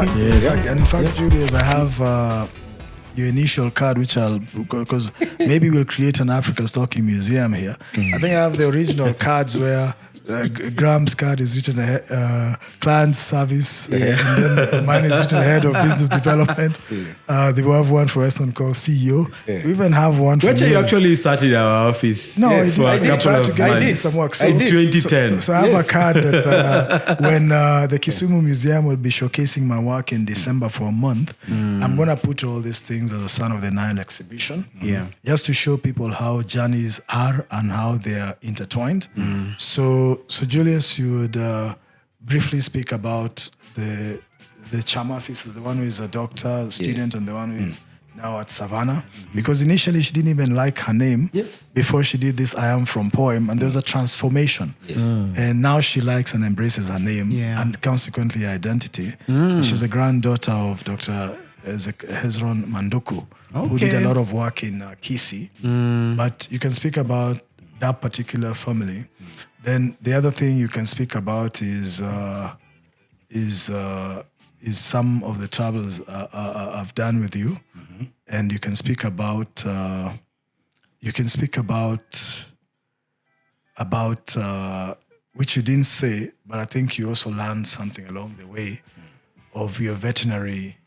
in fact, Julius, I have your initial card, which because maybe we'll create an Africa Stalking Museum here. I think I have the original cards where Graham's card is written client service, and then mine is written head of business development. They will have one for us on called CEO. We even have one for Which you actually started our office. No, I did try to get me some work. So, in 2010. So I have a card that when the Kisumu Museum will be showcasing my work in December for a month, I'm going to put all these things as a Son of the Nile exhibition. Just to show people how journeys are and how they are intertwined. So Julius, you would briefly speak about the Chamasis, the one who is a doctor, student, and the one who is now at Savannah. Because initially she didn't even like her name before she did this I Am From poem, and there was a transformation. And now she likes and embraces her name and consequently her identity. She's a granddaughter of Dr. Hezron Manduku, who did a lot of work in Kisii. But you can speak about that particular family. Then the other thing you can speak about is some of the travels I've done with you, and you can speak about which you didn't say, but I think you also learned something along the way of your veterinary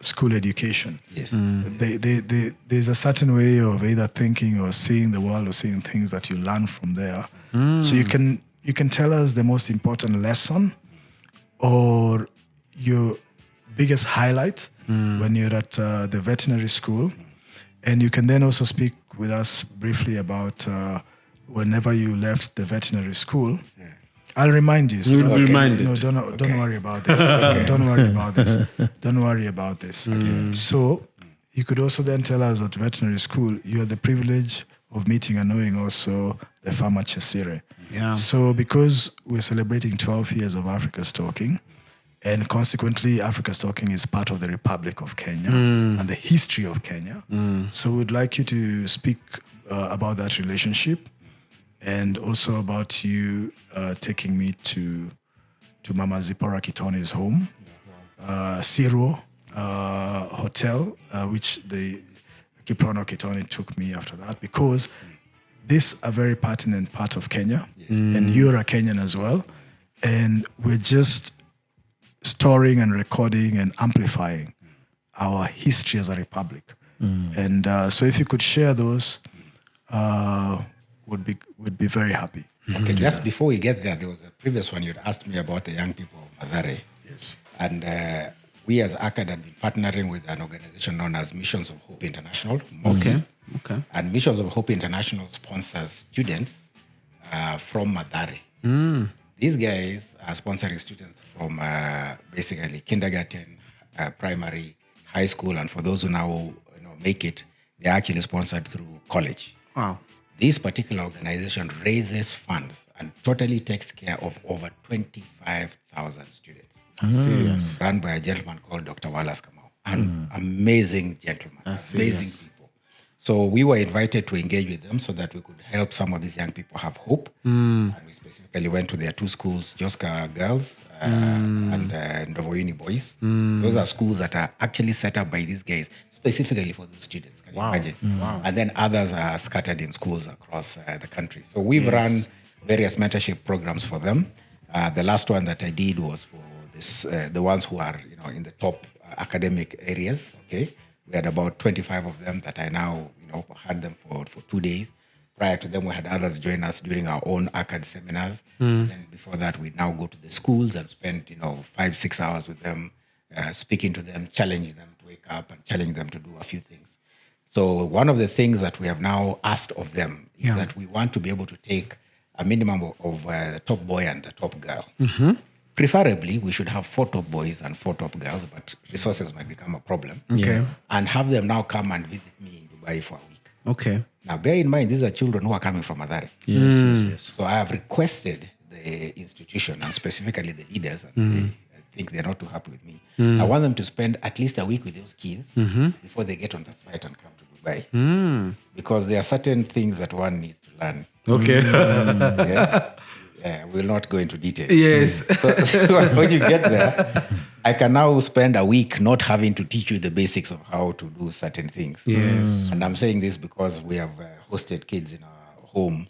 school education. There's a certain way of either thinking or seeing the world or seeing things that you learn from there. So you can tell us the most important lesson or your biggest highlight when you're at the veterinary school, and you can then also speak with us briefly about whenever you left the veterinary school. I'll remind you. So You'll be reminded. No, don't worry about this. Don't worry about this. Don't worry about this. So you could also then tell us at veterinary school, you had the privilege of meeting and knowing also the farmer Chesire. So because we're celebrating 12 years of Africa Stalking, and consequently Africa Stalking is part of the Republic of Kenya and the history of Kenya. So we'd like you to speak about that relationship, and also about you taking me to Mama Zipporah Kitoni's home, Siro Hotel, which the Kiprono Kitoni took me after that, because this is a very pertinent part of Kenya, and you're a Kenyan as well, and we're just storing and recording and amplifying our history as a republic. And so if you could share those, would be very happy. Okay, just before we get there was a previous one you'd asked me about the young people of Mathare. Yes. And we as ACAD have been partnering with an organization known as Missions of Hope International. Okay. And Missions of Hope International sponsors students from Mathare. These guys are sponsoring students from basically kindergarten, primary, high school, and for those who now make it, they're actually sponsored through college. Wow. This particular organization raises funds and totally takes care of over 25,000 students. Serious. Run by a gentleman called Dr. Wallace Kamau. An amazing gentleman, amazing people. So we were invited to engage with them so that we could help some of these young people have hope. And we specifically went to their two schools, Joska Girls and Ndovoyuni Boys. Those are schools that are actually set up by these guys specifically for those students. Can you imagine? And then others are scattered in schools across the country. So we've run various mentorship programs for them. The last one that I did was for this, the ones who are in the top academic areas. Okay, we had about 25 of them that I now had them for 2 days. Prior to them, we had others join us during our own ACAD seminars. Then before that, we now go to the schools and spend 5-6 hours with them, speaking to them, challenging them to wake up and challenging them to do a few things. So one of the things that we have now asked of them is that we want to be able to take a minimum of a top boy and a top girl. Preferably, we should have 4 top boys and 4 top girls, but resources might become a problem. And have them now come and visit me in Dubai for a week. Okay. Now, bear in mind, these are children who are coming from Mathare. Yes. So I have requested the institution and specifically the leaders, and I think they're not too happy with me. I want them to spend at least a week with those kids before they get on the flight and come to by. Because there are certain things that one needs to learn. Okay. Yeah, we'll not go into detail. Yes. So when you get there, I can now spend a week not having to teach you the basics of how to do certain things. Yes. And I'm saying this because we have hosted kids in our home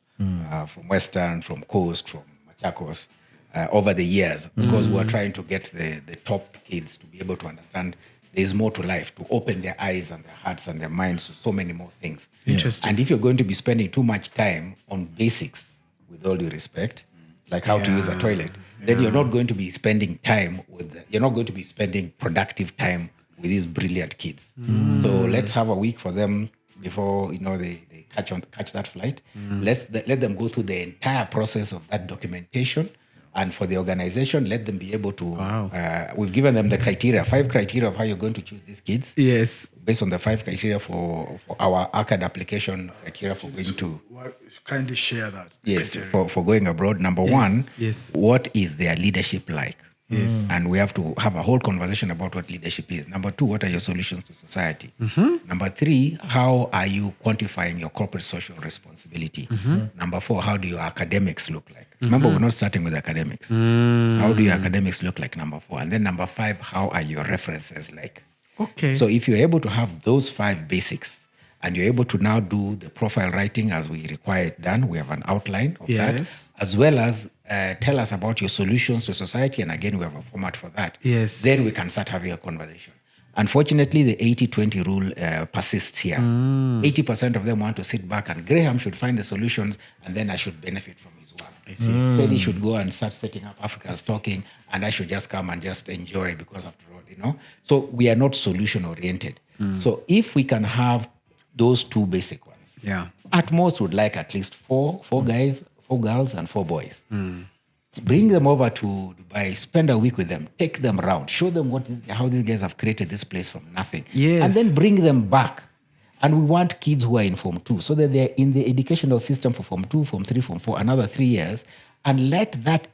from Western, from Coast, from Machakos over the years, because we are trying to get the top kids to be able to understand there's more to life, to open their eyes and their hearts and their minds to so many more things. Interesting. And if you're going to be spending too much time on basics, with all due respect, like how to use a toilet, then you're not going to be spending time you're not going to be spending productive time with these brilliant kids. So let's have a week for them before they catch that flight. Let them go through the entire process of that documentation. And for the organization, let them be able to, we've given them the criteria, 5 criteria of how you're going to choose these kids. Yes. Based on the 5 criteria for our ACAD application criteria for going to. Kindly share that. Yes, for going abroad. Number one, what is their leadership like? Yes. And we have to have a whole conversation about what leadership is. Number 2, what are your solutions to society? Number 3, how are you quantifying your corporate social responsibility? Number 4, how do your academics look like? Remember, we're not starting with academics. How do your academics look like, number 4? And then number 5, how are your references like? Okay. So if you're able to have those 5 basics, and you're able to now do the profile writing as we require it done, we have an outline of that, as well as tell us about your solutions to society. And again, we have a format for that. Yes. Then we can start having a conversation. Unfortunately, the 80-20 rule persists here. 80% of them want to sit back and Graham should find the solutions and then I should benefit from his work. I see. Teddy should go and start setting up Africa's Talking and I should just come and just enjoy because after all, So we are not solution oriented. So if we can have those 2 basic ones. At most, would like at least 4 guys, 4 girls, and 4 boys. Bring them over to Dubai, spend a week with them, take them around, show them how these guys have created this place from nothing. Yes. And then bring them back. And we want kids who are in Form 2, so that they're in the educational system for Form 2, Form 3, Form 4, another 3 years, and let that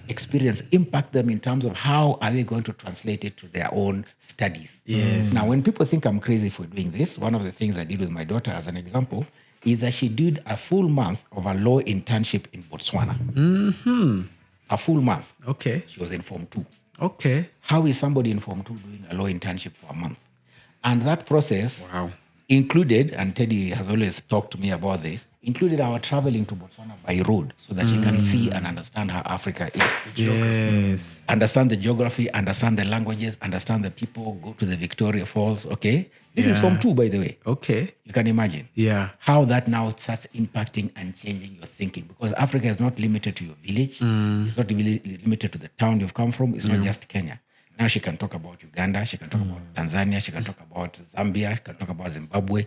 experience impact them in terms of how are they going to translate it to their own studies. Yes. Now, when people think I'm crazy for doing this, one of the things I did with my daughter as an example is that she did a full month of a law internship in Botswana. A full month. Okay. She was in Form 2. Okay. How is somebody in Form 2 doing a law internship for a month? And that process included, and Teddy has always talked to me about this, included our traveling to Botswana by road so that she can see and understand how Africa is. Yes. Understand the geography, understand the languages, understand the people, go to the Victoria Falls, okay? This is Form 2, by the way. Okay. You can imagine how that now starts impacting and changing your thinking, because Africa is not limited to your village. It's not limited to the town you've come from. It's not just Kenya. Now she can talk about Uganda, she can talk about Tanzania, she can talk about Zambia, she can talk about Zimbabwe,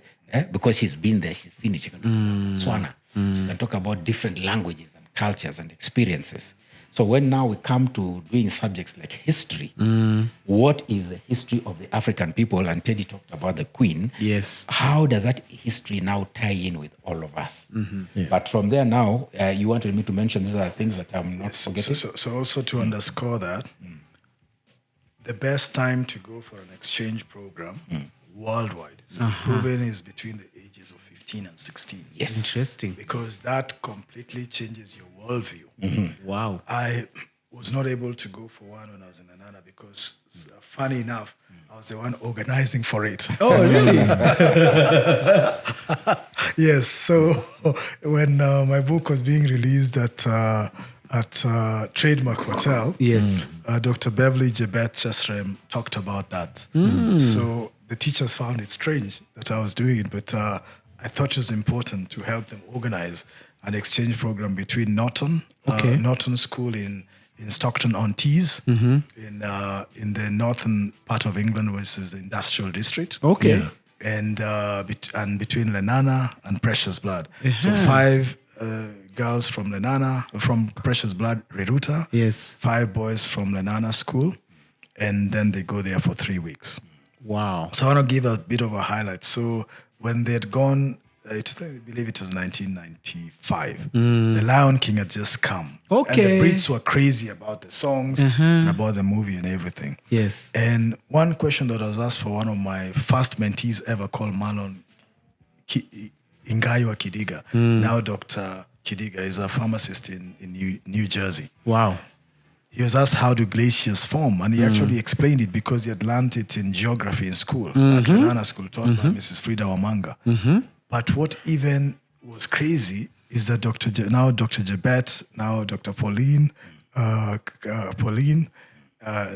because she's been there, she's seen it. She can talk about Botswana. She can talk about different languages and cultures and experiences. So when now we come to doing subjects like history, what is the history of the African people? And Teddy talked about the Queen. Yes. How does that history now tie in with all of us? But from there now, you wanted me to mention these are things that I'm not forgetting. So also to underscore that, the best time to go for an exchange program worldwide is proven is between the ages of 15 and 16. Yes. Interesting. Because that completely changes your worldview. Wow. I was not able to go for one when I was in Anana because, funny enough, I was the one organizing for it. Oh, really? Yes. So when my book was being released at Trademark Hotel, Dr. Beverly Jebet Chesrem talked about that. So the teachers found it strange that I was doing it, but I thought it was important to help them organize an exchange program between Norton School in Stockton-on-Tees, in the northern part of England, which is the industrial district. Okay. And between Lenana and Precious Blood. So 5 girls from Lenana, from Precious Blood, Reruta. Yes. 5 boys from Lenana School. And then they go there for 3 weeks. Wow. So I want to give a bit of a highlight. So when they had gone I believe it was 1995. The Lion King had just come. Okay. And the Brits were crazy about the songs, and about the movie and everything. Yes. And one question that was asked for one of my first mentees ever called Marlon Ingaiwa Kidiga. Now Dr. Kidiga is a pharmacist in New Jersey. Wow. He was asked how do glaciers form, and he actually explained it because he had learned it in geography in school, at Banana School, taught by Mrs. Frida Wamanga. But what even was crazy is that Dr. Jebet, now Dr. Pauline,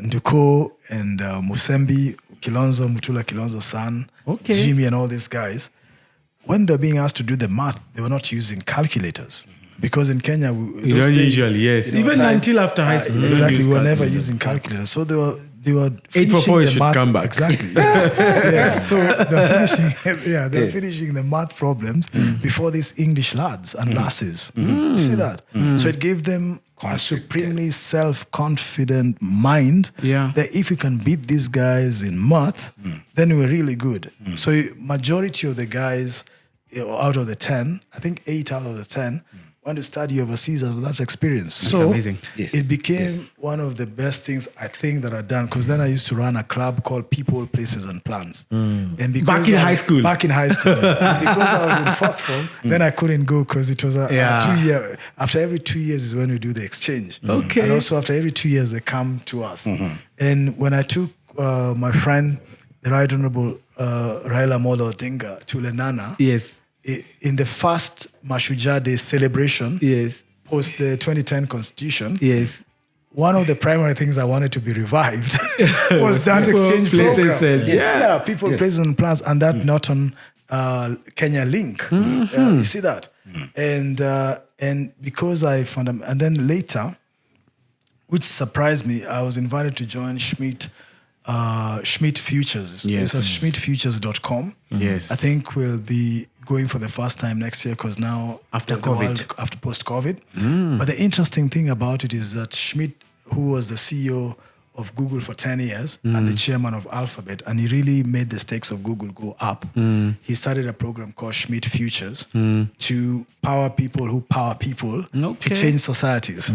Nduko, and Musembi, Mutula Kilonzo's son, Jimmy, and all these guys, when they're being asked to do the math, they were not using calculators. Because in Kenya, those days, usually, yes. Even until after high school. Exactly, we were never using calculators. So they were 844 the should math, come back. Exactly. Yes. So they're finishing the math problems before these English lads and lasses. You see that? So it gave them a supremely self-confident mind that if we can beat these guys in math, then we're really good. So majority of the guys out of the 10, I think 8 out of the 10, went to study overseas after that experience. That's so amazing. It became one of the best things I think that I've done, because then I used to run a club called People, Places and Plans. And because Back in high school. And because I was in fourth form, then I couldn't go because it was a 2-year. After every 2 years is when we do the exchange. Okay. And also after every 2 years they come to us. And when I took my friend, the Right Honorable Raila Amolo Odinga, to Lenana, Yes. in the first Mashujaa Day celebration, post the 2010 Constitution, one of the primary things I wanted to be revived was that exchange program. People, places, and plans, and that Norton Kenya link. You see that, and because I found them, and then later, which surprised me, I was invited to join Schmidt Futures. Yes. It's schmidtfutures.com. Yes. I think we'll be going for the first time next year, because now after post-COVID. But the interesting thing about it is that Schmidt, who was the CEO of Google for 10 years and the chairman of Alphabet, and he really made the stakes of Google go up. He started a program called Schmidt Futures to power people who power people to change societies,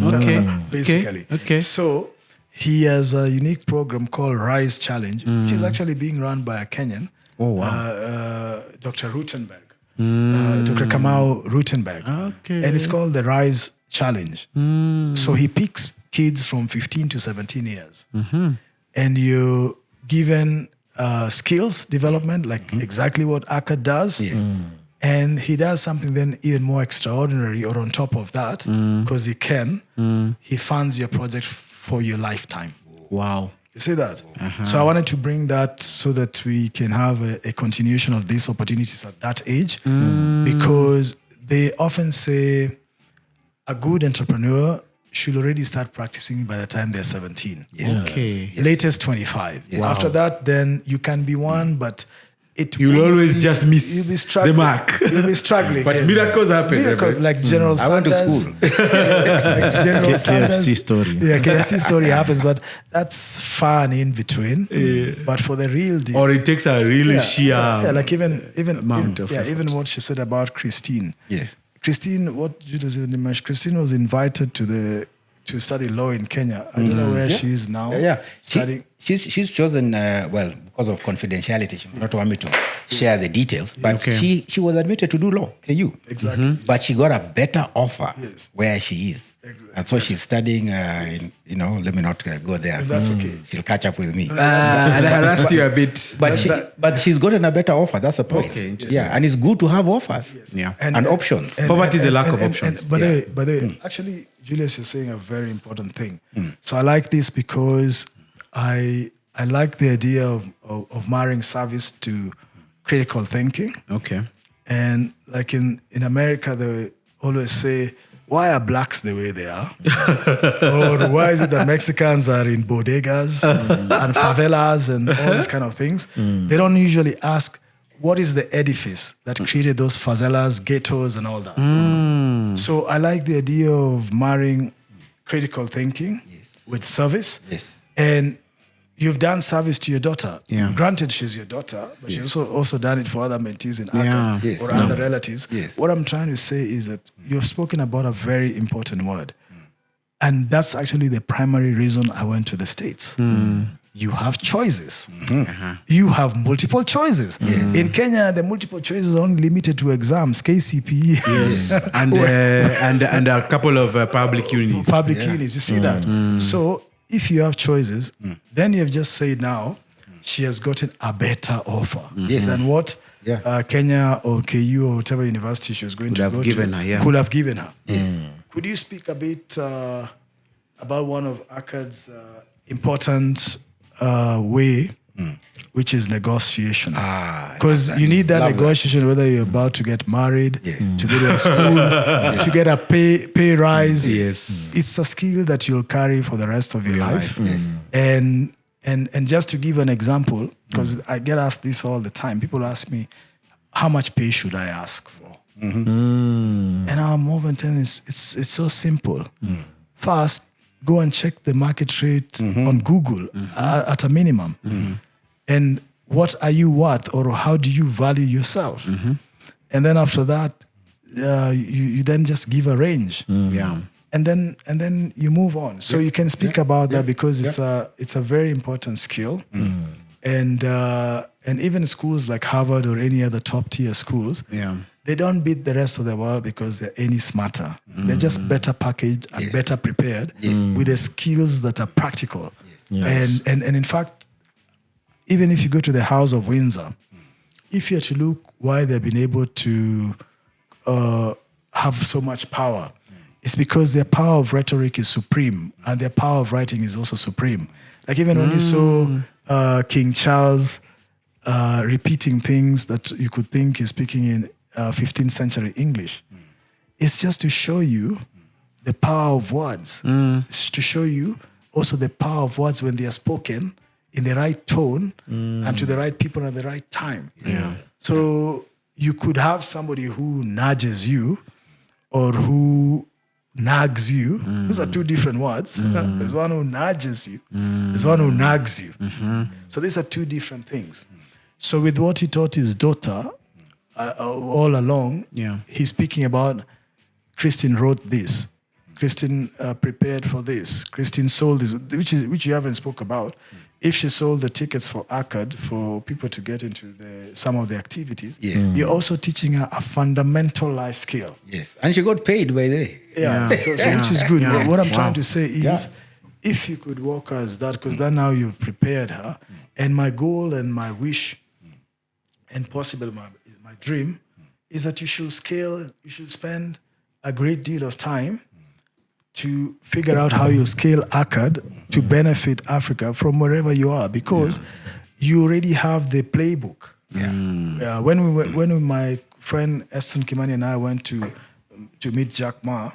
basically. So he has a unique program called Rise Challenge, which is actually being run by a Kenyan, Dr. Rutenberg, Dr. Kamau Rutenberg. And it's called the Rise Challenge. So he picks kids from 15 to 17 years. And you're given skills development, like exactly what Aka does. And he does something then even more extraordinary, or on top of that, because he funds your project for your lifetime. Wow. You see that? So I wanted to bring that so that we can have a continuation of these opportunities at that age, because they often say a good entrepreneur should already start practicing by the time they're 17. Latest 25. After that, then you can be one, but you'll always just miss the mark. You'll be struggling. But miracles happen. Miracles, like General Sanders. I went to school. Like General Sanders. KFC story. Yeah, KFC story happens, but that's fun in between. But for the real deal. Or it takes a really sheer like even amount of effort. even what she said about Christine. Yes. Christine, what Julius said, Christine was invited to study law in Kenya. I don't know where she is now. Studying. She's chosen, because of confidentiality. She will not want me to share the details. But she was admitted to do law, KU. Exactly. But she got a better offer where she is. Exactly. And so she's studying, let me not go there. That's okay. She'll catch up with me. and I harassed you a bit. But she's gotten a better offer. That's the point. Okay, interesting. Yeah, and it's good to have offers. Yeah. And options. Poverty is a lack of options. By the way, actually, Julius is saying a very important thing. So I like this because I like the idea of marrying service to critical thinking. Okay. And like in America, they always say, why are blacks the way they are? Or why is it that Mexicans are in bodegas and favelas and all these kind of things? They don't usually ask, what is the edifice that created those favelas, ghettos, and all that? So I like the idea of marrying critical thinking with service. Yes. And you've done service to your daughter. Yeah. Granted, she's your daughter, but she's also done it for other mentees in Yeah. ACA Yes. or other relatives. Yes. What I'm trying to say is that you've spoken about a very important word. And that's actually the primary reason I went to the States. You have choices. You have multiple choices. In Kenya, the multiple choices are only limited to exams, KCPE. Yes. and a couple of public unis. Public unis, you see that? So if you have choices, then you've just said now, she has gotten a better offer than what Kenya or KU or whatever university she was going to go to could have given her. Could you speak a bit about one of ACAD's important way, which is negotiation? Because you need that negotiation whether you're about to get married, to go to a school, to get a pay rise. Yes. It's a skill that you'll carry for the rest of your life. And just to give an example, because I get asked this all the time, people ask me, how much pay should I ask for? And I'm more than telling it's so simple. First, go and check the market rate on Google at a minimum. And what are you worth, or how do you value yourself? And then after that, you then just give a range. And then you move on. So you can speak about that because it's a very important skill. And even schools like Harvard or any other top tier schools, they don't beat the rest of the world because they're any smarter. They're just better packaged and better prepared with the skills that are practical. And in fact, even if you go to the House of Windsor, if you're to look why they've been able to have so much power, it's because their power of rhetoric is supreme and their power of writing is also supreme. Like even when you saw King Charles repeating things that you could think he's speaking in 15th century English, it's just to show you the power of words. It's to show you also the power of words when they are spoken in the right tone and to the right people at the right time. So you could have somebody who nudges you or who nags you. Those are two different words. There's one who nudges you. There's one who nags you. So these are two different things. So with what he taught his daughter all along, he's speaking about Christine wrote this. Christine prepared for this. Christine sold this, which you haven't spoke about. If she sold the tickets for ACAD for people to get into some of the activities, you're also teaching her a fundamental life skill. Yes, and she got paid by the So which is good. What I'm trying to say is, if you could walk us that, because then now you've prepared her, and my goal and my wish, and possibly my dream, is that you should spend a great deal of time to figure out how you'll scale ACAD to benefit Africa from wherever you are, because you already have the playbook. When my friend Eston Kimathi and I went to meet Jack Ma,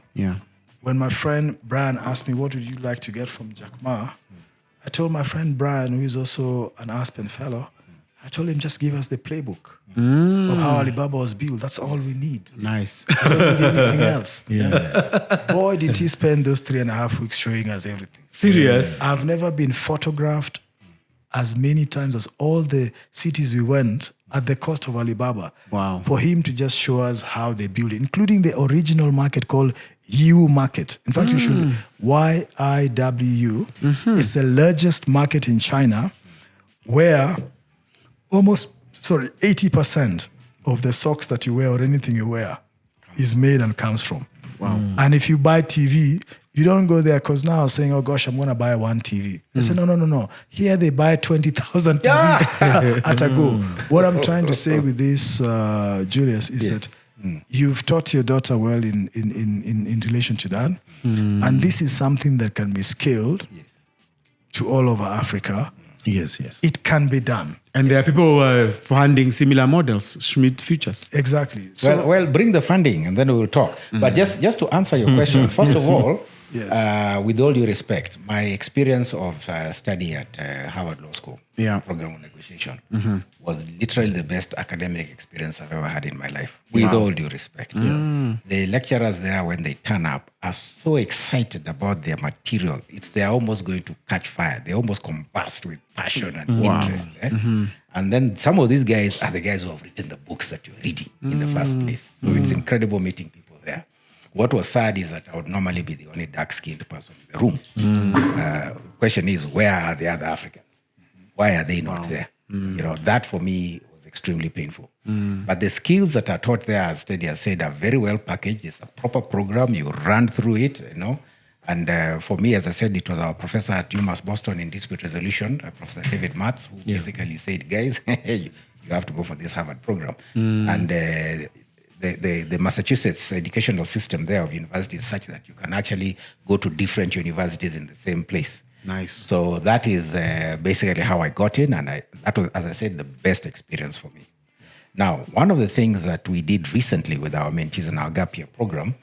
when my friend Brian asked me, what would you like to get from Jack Ma? I told my friend Brian, who is also an Aspen fellow, I told him, just give us the playbook of how Alibaba was built. That's all we need. Nice. We don't need anything else. Boy, did he spend those 3.5 weeks showing us everything. Serious? I've never been photographed as many times as all the cities we went at the cost of Alibaba. Wow. For him to just show us how they build it, including the original market called You Market. In fact, you should, YIWU. It's the largest market in China where 80% of the socks that you wear or anything you wear is made and comes from. Wow. And if you buy TV, you don't go there because now saying, oh gosh, I'm going to buy one TV. I say, no. Here they buy 20,000 TVs at a go. What I'm trying to say with this, Julius, is that you've taught your daughter well in relation to that. And this is something that can be scaled to all over Africa. Yes. It can be done. And there are people funding similar models, Schmidt Futures. Exactly. So, well, bring the funding and then we will talk. But just to answer your question, first of all, with all due respect, my experience of study at Harvard Law School, program of negotiation, was literally the best academic experience I've ever had in my life, with all due respect. The lecturers there, when they turn up, are so excited about their material. They're almost going to catch fire. They almost combust with passion and interest. And then some of these guys are the guys who have written the books that you're reading in the first place. So it's incredible meeting people there. What was sad is that I would normally be the only dark-skinned person in the room. Question is, where are the other Africans? Why are they not there? That for me was extremely painful. But the skills that are taught there, as Teddy has said, are very well packaged. It's a proper program. You run through it, And for me, as I said, it was our professor at UMass Boston in dispute resolution, Professor David Matz, who basically said, guys, you have to go for this Harvard program. And the Massachusetts educational system there of universities is such that you can actually go to different universities in the same place. Nice. So that is basically how I got in. And that was, as I said, the best experience for me. Now, one of the things that we did recently with our mentees in our gap year program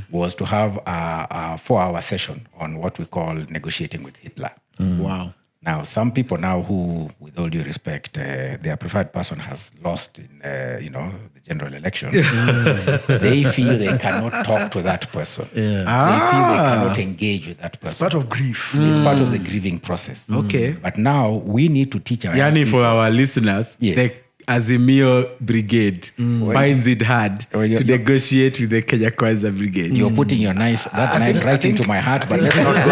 was to have a 4-hour session on what we call negotiating with Hitler. Wow. Now, some people now who, with all due respect, their preferred person has lost in, the general election, they feel they cannot talk to that person. They feel they cannot engage with that person. It's part of grief. It's part of the grieving process. Okay. But now we need to teach our young Yani, people. for our listeners, the Azimio Brigade finds it hard to negotiate with the Kenya Kwanza Brigade. You're putting your knife right into my heart, but let's not go.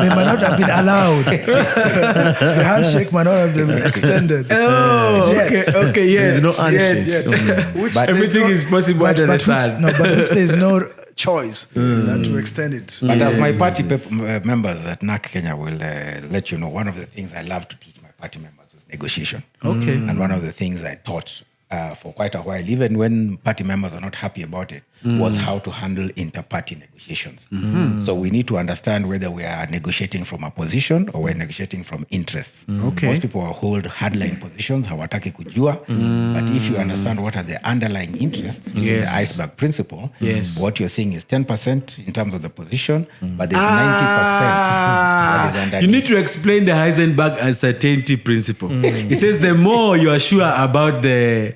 They might not have been allowed. The handshake might not have been extended. Oh, okay, yes. There's no handshake. But everything is possible under the sun. But there's no choice than to extend it. But as my party members at NAC Kenya will let you know, one of the things I love to teach my party members was negotiation. Okay. And one of the things I taught for quite a while, even when party members are not happy about it, was how to handle inter-party negotiations. So we need to understand whether we are negotiating from a position or we're negotiating from interests. Okay. Most people hold hardline positions, hawataki kujua. But if you understand what are the underlying interests, using the iceberg principle, what you're seeing is 10% in terms of the position, but there's 90% that is underneath. You need to explain the Heisenberg uncertainty principle. It says the more you are sure about the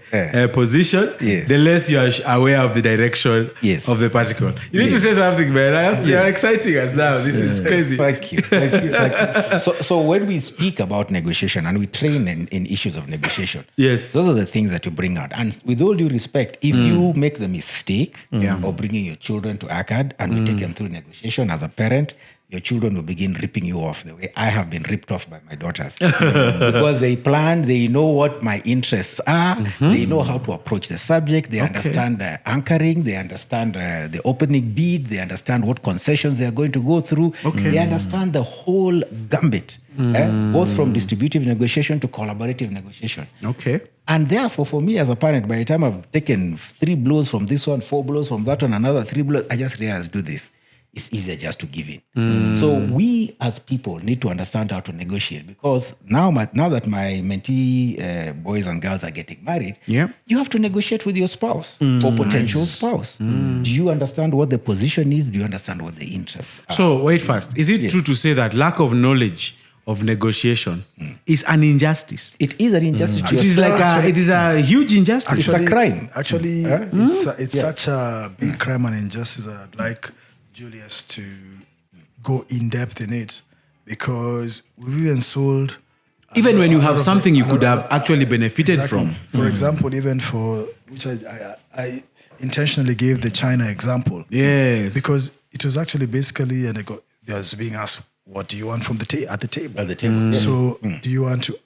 position, the less you are aware of the direction of the particle. You need to say something, man. You are exciting us now. This is crazy. Thank you. So when we speak about negotiation and we train in issues of negotiation, those are the things that you bring out. And with all due respect, if you make the mistake of bringing your children to ACAD and we take them through negotiation as a parent, your children will begin ripping you off the way I have been ripped off by my daughters. Because they plan, they know what my interests are, they know how to approach the subject, they understand the anchoring, they understand the opening bid, they understand what concessions they are going to go through, they understand the whole gambit, both from distributive negotiation to collaborative negotiation. Okay. And therefore, for me as a parent, by the time I've taken 3 blows from this one, 4 blows from that one, another 3 blows, I just realized, do this. It's easier just to give in. So we as people need to understand how to negotiate, because now that my mentee boys and girls are getting married, you have to negotiate with your spouse or potential spouse. Do you understand what the position is? Do you understand what the interests are? So wait first. Is it true to say that lack of knowledge of negotiation is an injustice? It is an injustice. It is it is a huge injustice. It's a crime. Actually, it's such a big crime and injustice that I'd like Julius to go in depth in it, because we've even sold. Even when you have something you could have actually benefited from. For example, even for which I intentionally gave the China example. Yes. Because it was actually basically, and they was being asked, what do you want from at the table? At the table. So do you want to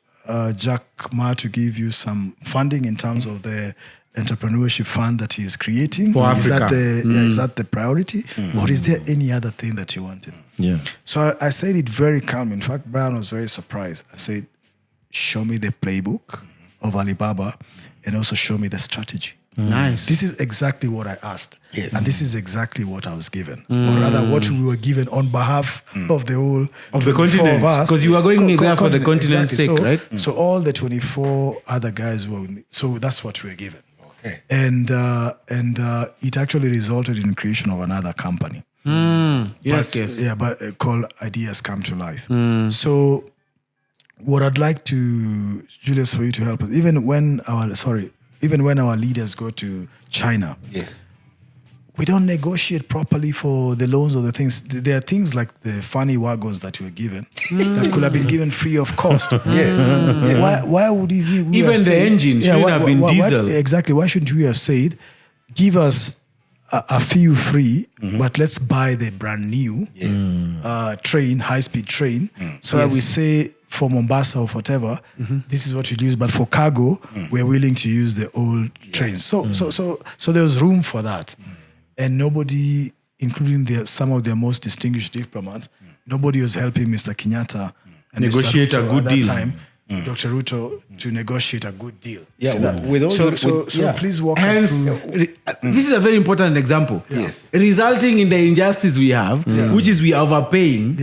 Jack Ma to give you some funding in terms of the entrepreneurship fund that he is creating? For Africa. Is that the priority? Or is there any other thing that you wanted? Yeah. So I said it very calm. In fact, Brian was very surprised. I said, show me the playbook of Alibaba and also show me the strategy. Nice. This is exactly what I asked. Yes. And this is exactly what I was given. Or rather, what we were given on behalf of the whole... Of the continent. Because you were going there for the continent's sake, right? So all the 24 other guys were... So that's what we were given. Okay. And it actually resulted in creation of another company. Yes. Yeah, but called Ideas Come to Life. So what I'd like to, Julius, for you to help us, even when our leaders go to China, Yes. we don't negotiate properly for the loans or the things. There are things like the funny wagons that were given that could have been given free of cost. Yes. Why would we Even have the said, engine shouldn't have been diesel. Exactly. Why shouldn't we have said, give us a few free, but let's buy the brand new train, high-speed train, so that we say for Mombasa or whatever, this is what we use. But for cargo, we're willing to use the old trains. So there was room for that. And nobody, including some of their most distinguished diplomats, nobody was helping Mr. Kenyatta and Negotiate Mr. Ruto a good at deal. that time, Dr. Ruto, to negotiate a good deal. Yeah. Please walk us through. This is a very important example. Yes. Resulting in the injustice we have, which is we are overpaying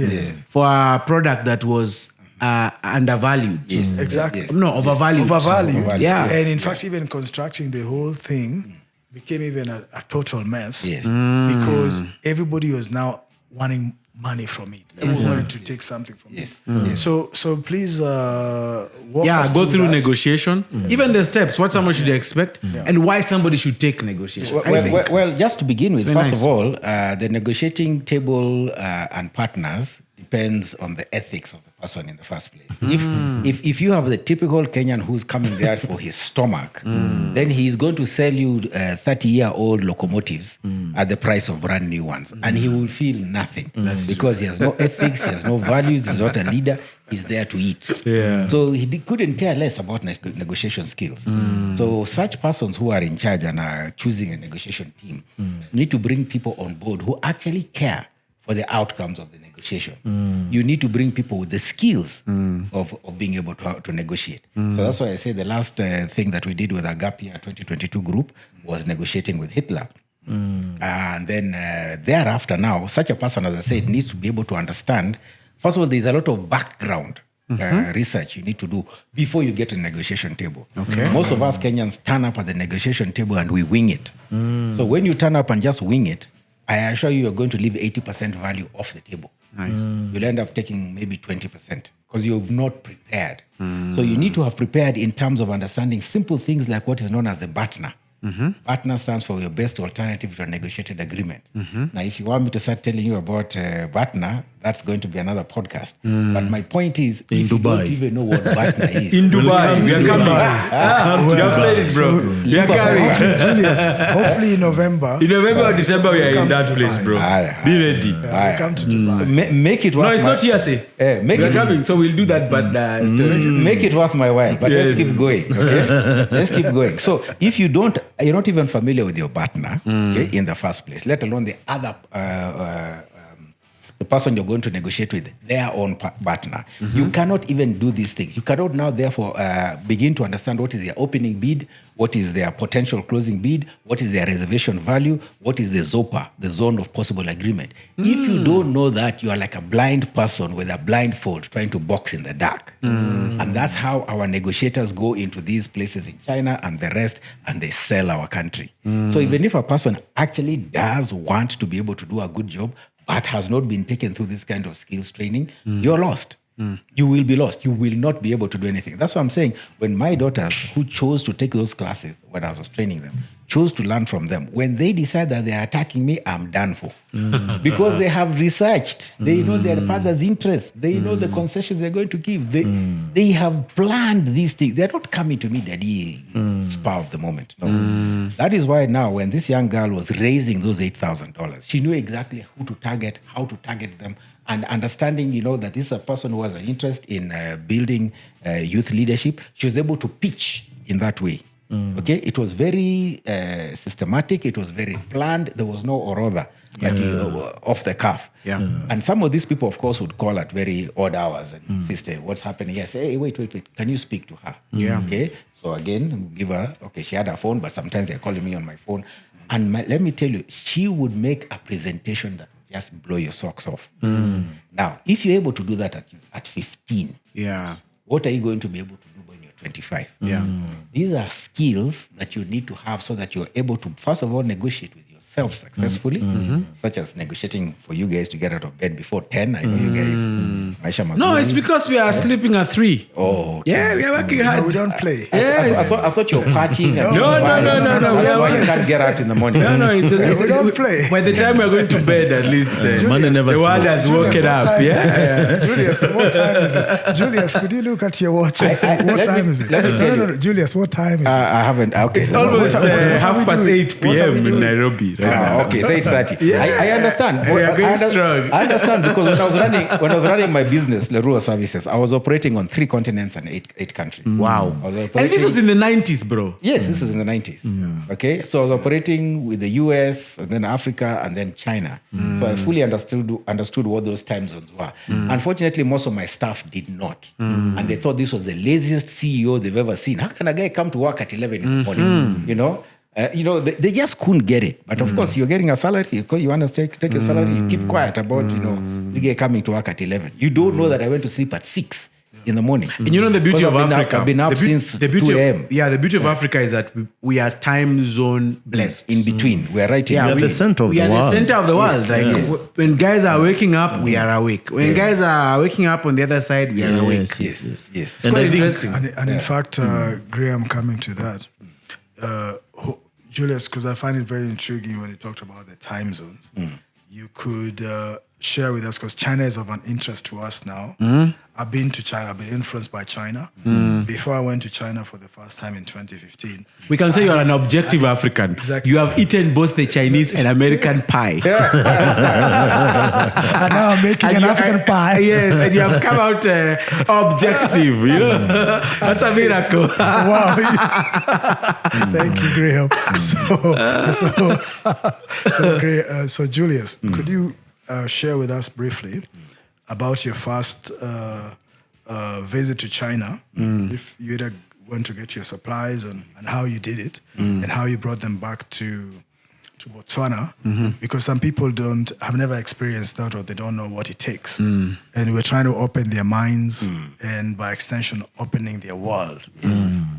for a product that was undervalued. Yes. Exactly. Yes. No, overvalued. Overvalued. Yeah. And in fact, even constructing the whole thing became even a total mess. Yes. Because everybody was now wanting money from it. Everyone wanted to take something from it. So please walk us go through that. negotiation. Even the steps, what someone should expect, and why somebody should take negotiation. Well, just to begin with, very first nice. of all, the negotiating table and partners depends on the ethics of the person in the first place. If you have the typical Kenyan who's coming there for his stomach, then he's going to sell you 30-year-old locomotives at the price of brand new ones, and he will feel nothing because he has no ethics, he has no values, he's not a leader. He's there to eat. So he couldn't care less about negotiation skills. So such persons who are in charge and are choosing a negotiation team need to bring people on board who actually care for the outcomes of the negotiation. You need to bring people with the skills of being able to negotiate. So that's why I say the last thing that we did with our Gap Year 2022 group was negotiating with Hitler. And then thereafter now, such a person, as I said, needs to be able to understand. First of all, there's a lot of background research you need to do before you get to the negotiation table. Most of us Kenyans turn up at the negotiation table and we wing it. So when you turn up and just wing it, I assure you you're going to leave 80% value off the table. You'll end up taking maybe 20% because you've not prepared. So you need to have prepared in terms of understanding simple things like what is known as the BATNA. BATNA stands for your best alternative to a negotiated agreement. Now, if you want me to start telling you about BATNA, that's going to be another podcast. But my point is, if you don't even know what BATNA is. In Dubai, we are coming. You have said it, bro. We are coming. Julius, hopefully in November. In November or December, we are in that place, bro. Be ready. We'll come to Dubai. Make it worth No, it's not hearsay. We are coming, so we'll do that. But make it worth my while. But let's keep going. Okay? Let's keep going. So if you're not even familiar with your partner, okay, in the first place, let alone the other the person you're going to negotiate with, their own partner. You cannot even do these things. You cannot now, therefore, begin to understand what is their opening bid, what is their potential closing bid, what is their reservation value, what is the ZOPA, the zone of possible agreement. If you don't know that, you are like a blind person with a blindfold trying to box in the dark. And that's how our negotiators go into these places in China and the rest, and they sell our country. So even if a person actually does want to be able to do a good job, but has not been taken through this kind of skills training, you're lost. You will be lost. You will not be able to do anything. That's what I'm saying. When my daughters, who chose to take those classes when I was training them, chose to learn from them, when they decide that they are attacking me, I'm done for. Because they have researched. They know their father's interests. They know the concessions they're going to give. They have planned these things. They're not coming to me, daddy, spur of the moment. No. That is why now, when this young girl was raising those $8,000, she knew exactly who to target, how to target them, and understanding, that this is a person who has an interest in building youth leadership. She was able to pitch in that way. Okay, it was very systematic. It was very planned. There was no or other off the cuff. And some of these people, of course, would call at very odd hours and insist, what's happening? Yes, hey, wait. Can you speak to her? Okay. So again, give her. Okay, she had her phone, but sometimes they're calling me on my phone. And let me tell you, she would make a presentation that would just blow your socks off. Now, if you're able to do that at 15, what are you going to be able to do when you're 25? These are skills that you need to have so that you're able to, first of all, negotiate with yourself. yourself successfully, such as negotiating for you guys to get out of bed before 10. I know you guys. No, it's because we are sleeping at 3. Oh, okay. Yeah, we are working hard. No, we don't play. Yes. I thought you were partying. No. That's why you can't get out in the morning. No, we don't play. By the time we're going to bed, at least Julius, the world has woken up. Yeah. Julius, what time is it? Julius, could you look at your watch and say, what time is it? No, Julius, what time is it? I haven't. Okay. It's almost what are we doing? 8 p.m. in Nairobi. Right? Okay, so 8:30. Yeah. I understand. We are going strong. I understand because when I was running my business, Leroy Services, I was operating on 3 continents and 8 countries. Wow. I was And operating- this was in the 90s, bro. Yes, this is in the 90s. Okay, so I was operating with the US, and then Africa, and then China. So I fully understood what those time zones were. Unfortunately, most of my staff did not. And they thought this was the laziest CEO they've ever seen. How can a guy come to work at 11 in the morning? They just couldn't get it. But of course, you're getting a salary. You want to take your salary, you keep quiet about, the guy coming to work at 11. You don't know that I went to sleep at 6 in the morning. And you know the beauty of Africa. I've been up since 2 a.m. The beauty of Africa is that we are time zone blessed. In between. We're right in Yeah, between. the center of we the are world. the center of the world. Yes. When guys are waking up, we are awake. When guys are waking up on the other side, we are awake. Yes. It's And quite I think- interesting. And in fact, Graham, coming to that, Julius, because I find it very intriguing when you talked about the time zones. You could share with us, because China is of an interest to us now. I've been to China, I've been influenced by China. Before I went to China for the first time in 2015. We can say you're an objective African. Exactly. You have eaten both the Chinese and American pie. And now I'm making an African pie. Yes, and you have come out objective. That's a miracle. Wow. Thank you, Graham. So Julius, could you share with us briefly about your first visit to China? If you either went to get your supplies and how you did it and how you brought them back to Botswana, because some people have never experienced that, or they don't know what it takes. And we're trying to open their minds and by extension, opening their world.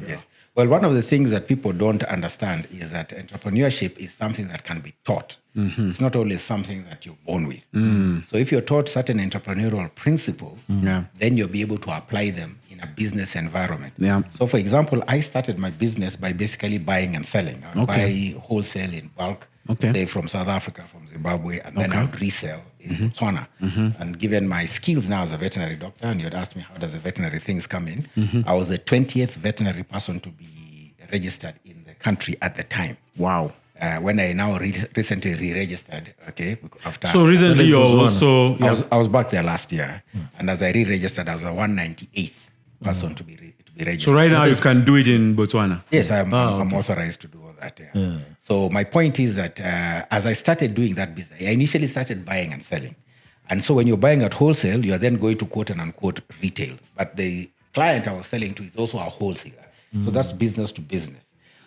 Yes. Well, one of the things that people don't understand is that entrepreneurship is something that can be taught. It's not always something that you're born with. So if you're taught certain entrepreneurial principles, then you'll be able to apply them in a business environment. Yeah. So for example, I started my business by basically buying and selling. I would buy wholesale in bulk, say from South Africa, from Zimbabwe, and then I would resell in Botswana. And given my skills now as a veterinary doctor, and you had asked me how does the veterinary things come in, I was the 20th veterinary person to be registered in the country at the time. Wow. When I now recently re-registered, after So recently you're also... I was back there last year, and as I re-registered, I was the 198th person to be registered. So right now you can do it in Botswana? Yes, I'm authorized to do all that. Yeah. So my point is that as I started doing that business, I initially started buying and selling. And so when you're buying at wholesale, you are then going to quote and unquote retail. But the client I was selling to is also a wholesaler. So that's business to business.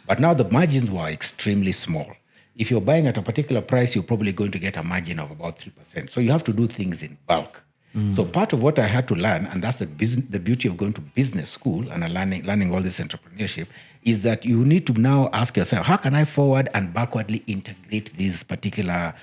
But now the margins were extremely small. If you're buying at a particular price, you're probably going to get a margin of about 3%. So you have to do things in bulk. So part of what I had to learn, and that's the beauty of going to business school and learning all this entrepreneurship, is that you need to now ask yourself, how can I forward and backwardly integrate these particular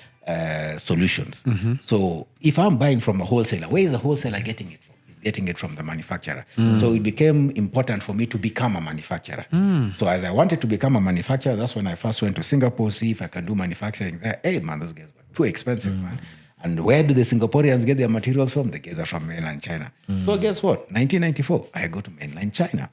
solutions? So if I'm buying from a wholesaler, where is the wholesaler getting it from? He's getting it from the manufacturer. So it became important for me to become a manufacturer. So as I wanted to become a manufacturer, that's when I first went to Singapore, see if I can do manufacturing there. Hey, man, those guys were too expensive, man. And where do the Singaporeans get their materials from? They get them from mainland China. So guess what? 1994, I go to mainland China.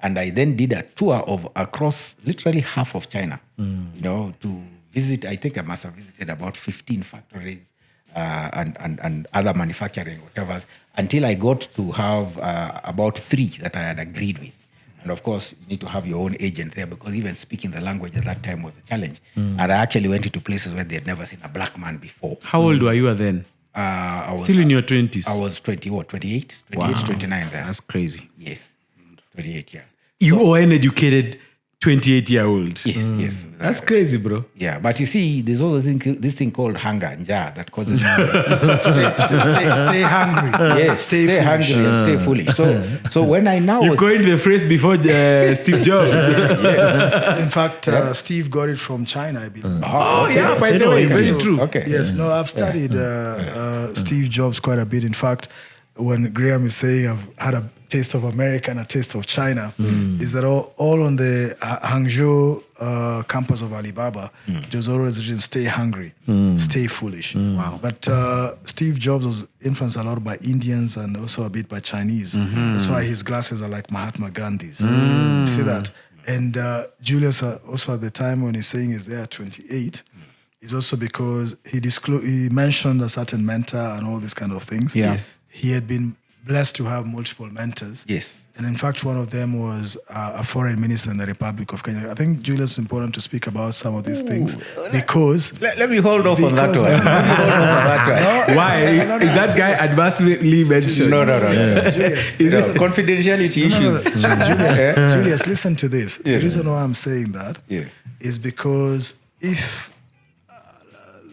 And I then did a tour of across literally half of China, to visit. I think I must have visited about 15 factories and other manufacturing, whatever, until I got to have about 3 that I had agreed with. And of course, you need to have your own agent there because even speaking the language at that time was a challenge. And I actually went into places where they had never seen a black man before. How old were you then? I was Still in your 20s? I was 28, 29 there. That's crazy. Yes, 28, yeah. You are an educated 28-year-old. Yes. That's crazy, bro. Yeah, but you see, there's also this thing called hunger, njaa, that causes stay hungry. Yes, stay hungry and stay foolish. So when I now You coined the phrase before Steve Jobs. In fact, Steve got it from China, I believe. Yeah, by the way, very true. Okay. Yes, no, I've studied Steve Jobs quite a bit. In fact, when Graham is saying I've had a taste of America and a taste of China, is that all on the Hangzhou campus of Alibaba, it was always written, stay hungry, stay foolish. Wow. But Steve Jobs was influenced a lot by Indians and also a bit by Chinese. That's why his glasses are like Mahatma Gandhi's. You see that? And Julius, also at the time when he's saying he's there at 28, is also because he mentioned a certain mentor and all these kind of things. Yeah. Yes. He had been blessed to have multiple mentors. Yes. And in fact, one of them was a foreign minister in the Republic of Kenya. I think, Julius, it's important to speak about some of these things because... Let me hold off on that one. Why? Is that guy advancedly mentioned? No. Julius, Confidentiality issues. Julius, listen to this. The reason why I'm saying that is because if,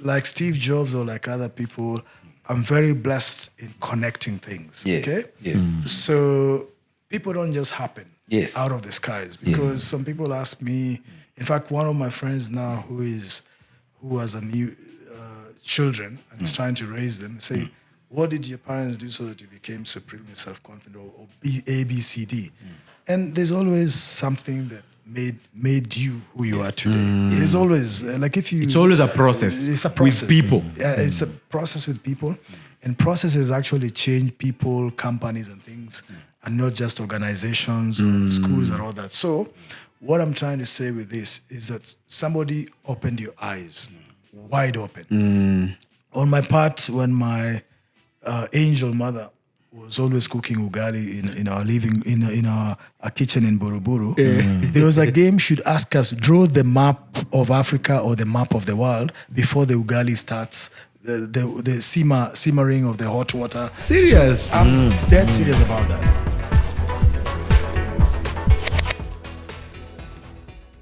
like Steve Jobs or like other people, I'm very blessed in connecting things. Yes. Okay? Yes. So people don't just happen out of the skies because some people ask me. In fact, one of my friends now who has a new children and is trying to raise them say, "What did your parents do so that you became supremely self-confident or A, B, C, D?" And there's always something that made you who you are today. There's always it's always a process. It's a process with people. Yeah, it's a process with people, and processes actually change people, companies, and things, and not just organizations or schools and all that. So, what I'm trying to say with this is that somebody opened your eyes wide open. On my part, when my angel mother was always cooking ugali in our living in our kitchen in Buruburu. There was a game she'd ask us, draw the map of Africa or the map of the world before the ugali starts, the simmering of the hot water. Serious? I'm dead serious about that.